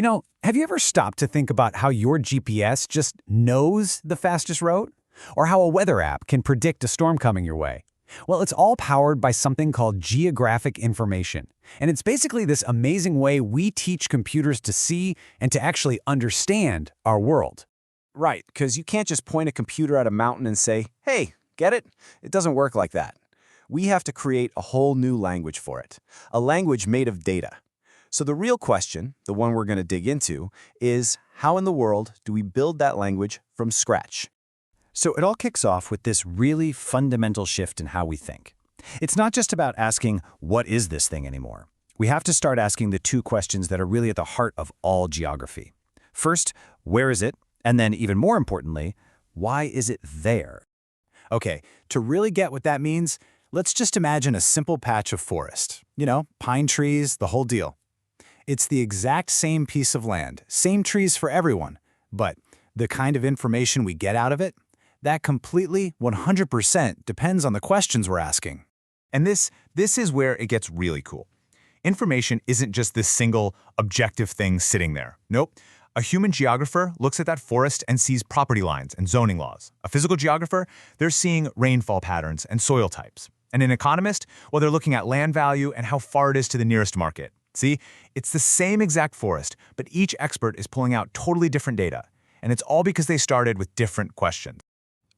Have you ever stopped to think about how your GPS just knows the fastest route? Or how a weather app can predict a storm coming your way? Well, it's all powered by something called geographic information. And it's basically this amazing way we teach computers to see and to actually understand our world. Right, because you can't just point a computer at a mountain and say, hey, get it? It doesn't work like that. We have to create a whole new language for it, a language made of data. So the real question, the one we're going to dig into, is how in the world do we build that language from scratch? So it all kicks off with this really fundamental shift in how we think. It's not just about asking, what is this thing anymore? We have to start asking the two questions that are really at the heart of all geography. First, where is it? And then, even more importantly, why is it there? Okay, to really get what that means, let's just imagine a simple patch of forest. Pine trees, the whole deal. It's the exact same piece of land, same trees for everyone, but the kind of information we get out of it, that completely, 100% depends on the questions we're asking. And this is where it gets really cool. Information isn't just this single, objective thing sitting there. Nope. A human geographer looks at that forest and sees property lines and zoning laws. A physical geographer, they're seeing rainfall patterns and soil types. And an economist, well, they're looking at land value and how far it is to the nearest market. See, it's the same exact forest, but each expert is pulling out totally different data. And it's all because they started with different questions.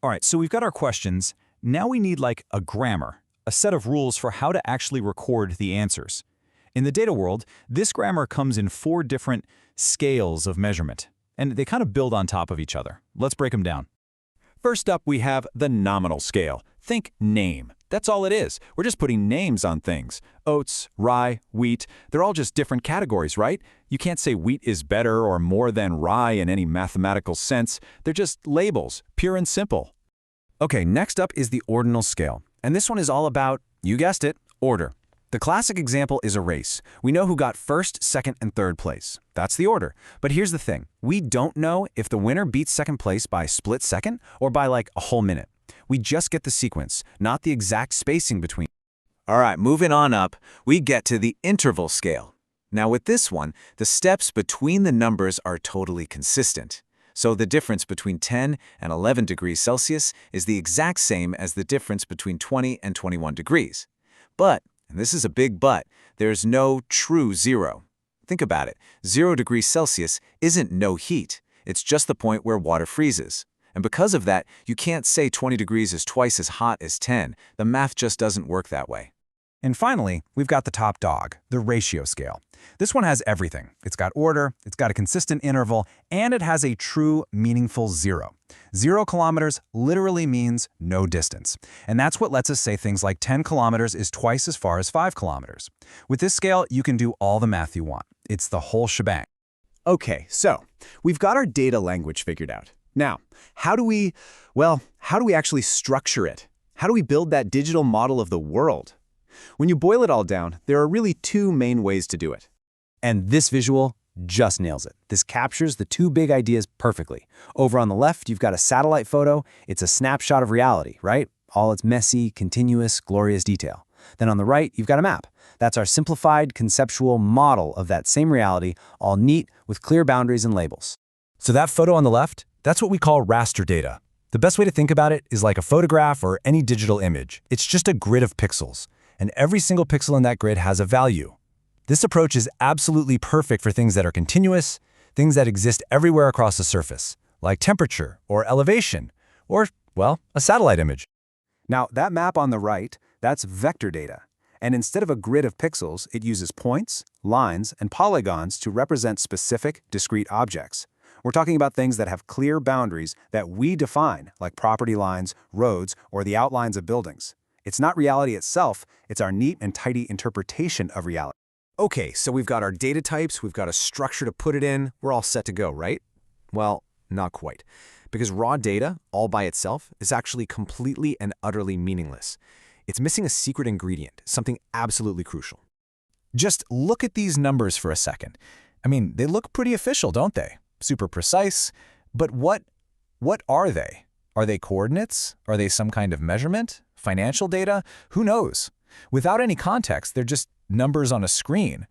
All right, so we've got our questions. Now we need like a grammar, a set of rules for how to actually record the answers. In the data world, this grammar comes in 4 different scales of measurement, and they kind of build on top of each other. Let's break them down. First up, we have the nominal scale. Think name. That's all it is. We're just putting names on things. Oats, rye, wheat, they're all just different categories, right? You can't say wheat is better or more than rye in any mathematical sense. They're just labels, pure and simple. Okay, next up is the ordinal scale. And this one is all about, you guessed it, order. The classic example is a race. We know who got first, second, and third place. That's the order. But here's the thing. We don't know if the winner beats second place by a split second or by like a whole minute. We just get the sequence, not the exact spacing between. All right, moving on up, we get to the interval scale. Now with this one, the steps between the numbers are totally consistent. So the difference between 10 and 11 degrees Celsius is the exact same as the difference between 20 and 21 degrees. But, and this is a big but, there's no true zero. Think about it. 0 degrees Celsius isn't no heat. It's just the point where water freezes. And because of that, you can't say 20 degrees is twice as hot as 10. The math just doesn't work that way. And finally, we've got the top dog, the ratio scale. This one has everything. It's got order, it's got a consistent interval, and it has a true, meaningful 0. 0 kilometers literally means no distance. And that's what lets us say things like 10 kilometers is twice as far as 5 kilometers. With this scale, you can do all the math you want. It's the whole shebang. Okay, so we've got our data language figured out. Now, how do we actually structure it? How do we build that digital model of the world? When you boil it all down, there are really 2 main ways to do it. And this visual just nails it. This captures the 2 big ideas perfectly. Over on the left, you've got a satellite photo. It's a snapshot of reality, right? All its messy, continuous, glorious detail. Then on the right, you've got a map. That's our simplified, conceptual model of that same reality, all neat with clear boundaries and labels. So that photo on the left, that's what we call raster data. The best way to think about it is like a photograph or any digital image. It's just a grid of pixels, and every single pixel in that grid has a value. This approach is absolutely perfect for things that are continuous, things that exist everywhere across the surface, like temperature or elevation, or, well, a satellite image. Now, that map on the right, that's vector data. And instead of a grid of pixels, it uses points, lines, and polygons to represent specific, discrete objects. We're talking about things that have clear boundaries that we define, like property lines, roads, or the outlines of buildings. It's not reality itself, it's our neat and tidy interpretation of reality. Okay, so we've got our data types, we've got a structure to put it in, we're all set to go, right? Well, not quite. Because raw data, all by itself, is actually completely and utterly meaningless. It's missing a secret ingredient, something absolutely crucial. Just look at these numbers for a second. I mean, they look pretty official, don't they? Super precise, but what are they? Are they coordinates? Are they some kind of measurement? Financial data? Who knows? Without any context, they're just numbers on a screen.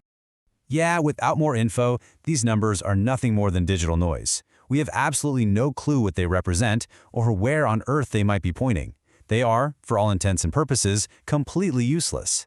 Yeah, without more info, these numbers are nothing more than digital noise. We have absolutely no clue what they represent or where on Earth they might be pointing. They are, for all intents and purposes, completely useless.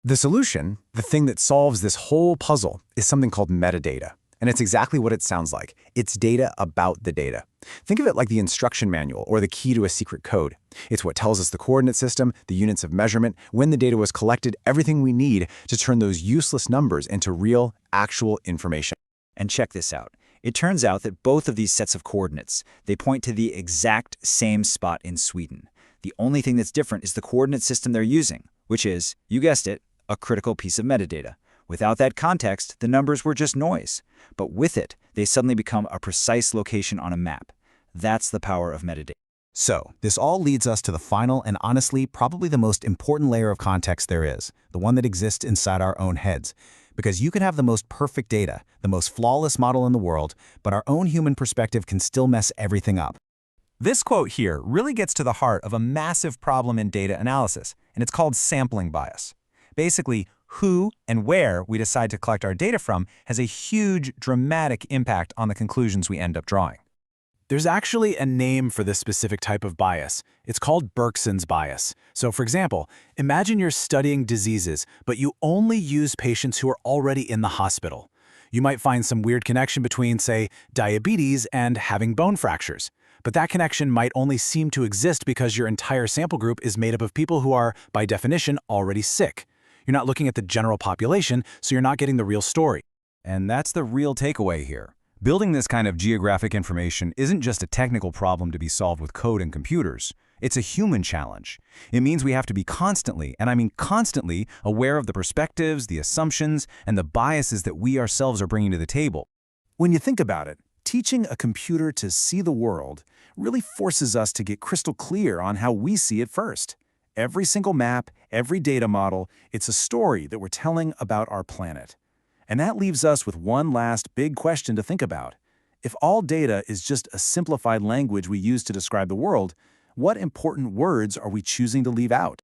The solution, the thing that solves this whole puzzle, is something called metadata. And it's exactly what it sounds like. It's data about the data. Think of it like the instruction manual or the key to a secret code. It's what tells us the coordinate system, the units of measurement, when the data was collected, everything we need to turn those useless numbers into real, actual information. And check this out. It turns out that both of these sets of coordinates, they point to the exact same spot in Sweden. The only thing that's different is the coordinate system they're using, which is, you guessed it, a critical piece of metadata. Without that context, the numbers were just noise. But with it, they suddenly become a precise location on a map. That's the power of metadata. So, this all leads us to the final and honestly, probably the most important layer of context there is, the one that exists inside our own heads. Because you can have the most perfect data, the most flawless model in the world, but our own human perspective can still mess everything up. This quote here really gets to the heart of a massive problem in data analysis, and it's called sampling bias. Basically, who and where we decide to collect our data from has a huge, dramatic impact on the conclusions we end up drawing. There's actually a name for this specific type of bias. It's called Bergson's bias. So for example, imagine you're studying diseases, but you only use patients who are already in the hospital. You might find some weird connection between, say, diabetes and having bone fractures. But that connection might only seem to exist because your entire sample group is made up of people who are, by definition, already sick. You're not looking at the general population, so you're not getting the real story. And that's the real takeaway here. Building this kind of geographic information isn't just a technical problem to be solved with code and computers. It's a human challenge. It means we have to be constantly, and I mean constantly, aware of the perspectives, the assumptions, and the biases that we ourselves are bringing to the table. When you think about it, teaching a computer to see the world really forces us to get crystal clear on how we see it first. Every single map, every data model, it's a story that we're telling about our planet. And that leaves us with one last big question to think about. If all data is just a simplified language we use to describe the world, what important words are we choosing to leave out?